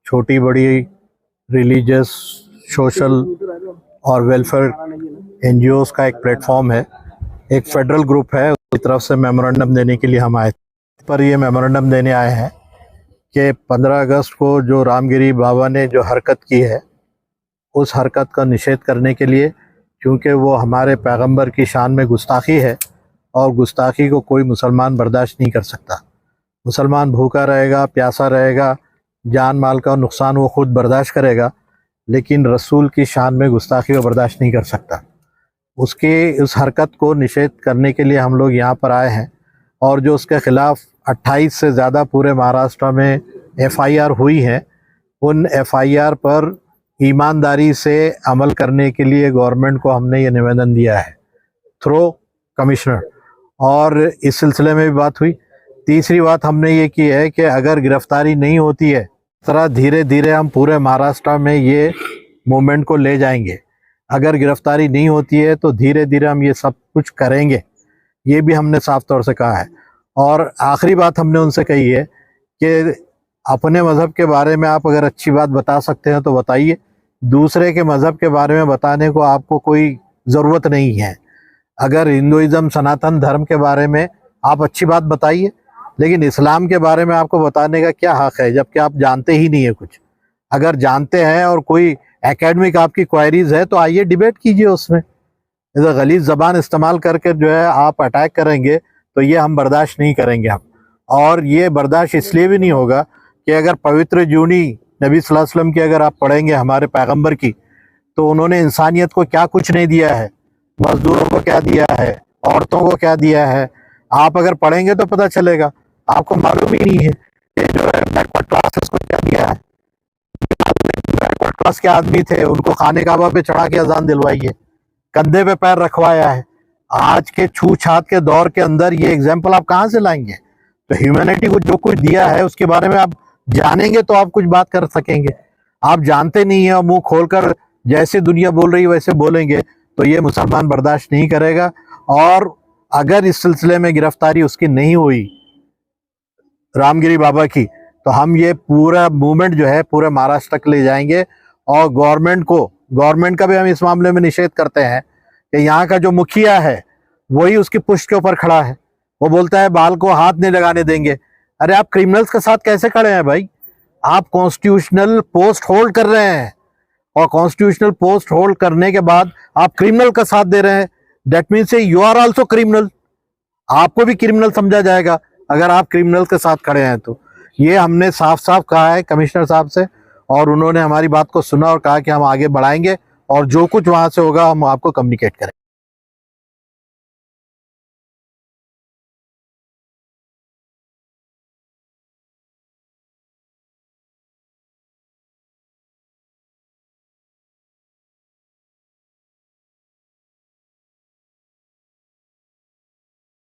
छोटी बड़ी religious, social और वेलफेयर एनजीओज का एक प्लेटफॉर्म है। एक फेडरल ग्रुप है, उसकी तरफ से मेमोरेंडम देने के लिए हम आए पर ये मेमोरेंडम देने आए हैं कि 15 अगस्त को जो रामगिरी बाबा ने जो हरकत की है, उस हरकत का निषेध करने के लिए, क्योंकि वो हमारे पैगंबर की शान में गुस्ताखी है और गुस्ताखी को कोई मुसलमान बर्दाश्त नहीं कर सकता। मुसलमान भूखा रहेगा, प्यासा रहेगा, जान माल का नुकसान वो खुद बर्दाश्त करेगा, लेकिन रसूल की शान में गुस्ताखी को बर्दाश्त नहीं कर सकता। उसकी उस हरकत को निषेध करने के लिए हम लोग यहाँ पर आए हैं। और जो उसके ख़िलाफ़ 28 से ज़्यादा पूरे महाराष्ट्र में FIR हुई हैं, उन FIR पर ईमानदारी से अमल करने के लिए गवर्नमेंट को हमने ये निवेदन दिया है थ्रू कमिश्नर, और इस सिलसिले में भी बात हुई। तीसरी बात हमने ये की है कि अगर गिरफ्तारी नहीं होती है, तरह धीरे धीरे हम पूरे महाराष्ट्र में ये मूवमेंट को ले जाएंगे। अगर गिरफ्तारी नहीं होती है तो धीरे धीरे हम ये सब कुछ करेंगे, ये भी हमने साफ तौर से कहा है। और आखिरी बात हमने उनसे कही है कि अपने मज़हब के बारे में आप अगर अच्छी बात बता सकते हैं तो बताइए, दूसरे के मज़हब के बारे में बताने को आपको कोई ज़रूरत नहीं है। अगर हिंदुइज़्म, सनातन धर्म के बारे में आप अच्छी बात बताइए, लेकिन इस्लाम के बारे में आपको बताने का क्या हक़ है, जबकि आप जानते ही नहीं है कुछ। अगर जानते हैं और कोई एकेडमिक आपकी क्वेरीज है तो आइए डिबेट कीजिए उसमें। इधर गलीज़ ज़बान इस्तेमाल करके जो है आप अटैक करेंगे तो ये हम बर्दाश्त नहीं करेंगे हम। और ये बर्दाश्त इसलिए भी नहीं होगा कि अगर पवित्र जूनी नबी सल्लल्लाहु अलैहि वसल्लम की अगर आप पढ़ेंगे, हमारे पैगंबर की, तो उन्होंने इंसानियत को क्या कुछ नहीं दिया है, मजदूरों को क्या दिया है, औरतों को क्या दिया है। आप अगर पढ़ेंगे तो पता चलेगा, आपको मालूम ही नहीं है कि जो है बैकवर्ड क्लासेस को क्या दिया है। बैकवर्ड क्लास के आदमी थे, उनको खाने काबा पे चढ़ा के अजान दिलवाई है, कंधे पे पैर रखवाया है। आज के छूछात के दौर के अंदर ये एग्जाम्पल आप कहाँ से लाएंगे? तो ह्यूमैनिटी को जो कुछ दिया है उसके बारे में आप जानेंगे तो आप कुछ बात कर सकेंगे। आप जानते नहीं है और मुंह खोलकर जैसे दुनिया बोल रही है वैसे बोलेंगे तो ये मुसलमान बर्दाश्त नहीं करेगा। और अगर इस सिलसिले में गिरफ्तारी उसकी नहीं हुई रामगिरी बाबा की, तो हम ये पूरा मूवमेंट जो है पूरे महाराष्ट्र तक ले जाएंगे। और गवर्नमेंट का भी हम इस मामले में निषेध करते हैं कि यहाँ का जो मुखिया है वही उसकी पुष्ट के ऊपर खड़ा है। वो बोलता है बाल को हाथ नहीं लगाने देंगे। अरे आप क्रिमिनल्स के साथ कैसे खड़े हैं भाई? आप कॉन्स्टिट्यूशनल पोस्ट होल्ड कर रहे हैं और कॉन्स्टिट्यूशनल पोस्ट होल्ड करने के बाद आप क्रिमिनल का साथ दे रहे हैं। That means you are also criminal. आपको भी क्रिमिनल समझा जाएगा अगर आप क्रिमिनल के साथ खड़े हैं। तो ये हमने साफ साफ कहा है कमिश्नर साहब से, और उन्होंने हमारी बात को सुना और कहा कि हम आगे बढ़ाएंगे और जो कुछ वहां से होगा हम आपको कम्युनिकेट करेंगे।